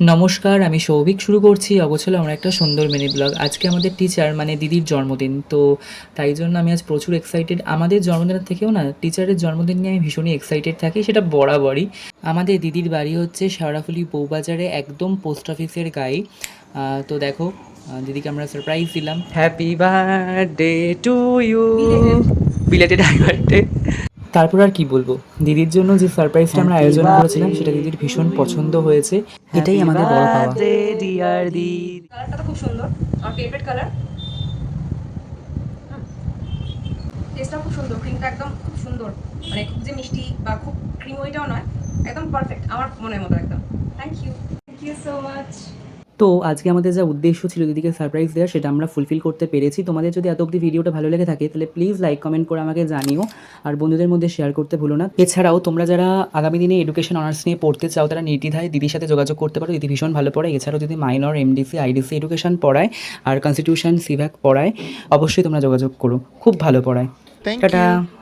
নমস্কার, আমি সৌভিক শুরু করছি অগোছালো আমরা একটা সুন্দর মিনি ব্লগ। আজকে আমাদের টিচার মানে দিদির জন্মদিন, তো তাই জন্য আমি আজ প্রচুর এক্সাইটেড। আমাদের জন্মদিনের থেকেও না টিচারের জন্মদিন নিয়ে আমি ভীষণই এক্সাইটেড থাকি, সেটা বরাবরই। আমাদের দিদির বাড়ি হচ্ছে শেওড়াফুলি বউবাজারে, একদম পোস্ট অফিসের গায়ে। তো দেখো, দিদিকে আমরা সারপ্রাইজ দিলাম। Happy birthday to you, belated happy birthday. তারপর আর কি বলবো, দিদির জন্য যে সারপ্রাইজটা আমরা আয়োজন করেছিলাম সেটা দিদির ভীষণ পছন্দ হয়েছে। এটাই আমাদের বড় পাওয়া। ডিয়ার দিদি, কালারটা তো খুব সুন্দর, আমার ফেভারিট কালার। টেস্টটা খুব সুন্দর, ক্রিমটা একদম খুব সুন্দর, মানে খুব যে মিষ্টি বা খুব ক্রিম ওইটাও নয়, একদম পারফেক্ট আমার মনের মতো একদম। Thank you so much. তো আজকে আমাদের যা উদ্দেশ্য ছিল দিদিকে সারপ্রাইজ দেওয়া, সেটা আমরা ফুলফিল করতে পেরেছি। তোমাদের যদি এত অবধি ভিডিওটা ভালো লেগে থাকে তাহলে প্লিজ লাইক কমেন্ট করে আমাকে জানিও, আর বন্ধুদের মধ্যে শেয়ার করতে ভুলো না। এছাড়াও তোমরা যারা আগামী দিনে এডুকেশন অনার্স নিয়ে পড়তে চাও তারা নির্দ্বিধায় দিদির সাথে যোগাযোগ করতে পারো, দিদি ভীষণ ভালো পড়ায়। এছাড়াও যদি মাইনর, এমডিসি, আইডিসি এডুকেশন পড়ায় আর কনস্টিটিউশন, সিভ্যাক পড়ায়, অবশ্যই তোমরা যোগাযোগ করো, খুব ভালো পড়ায়। Thank tata. you.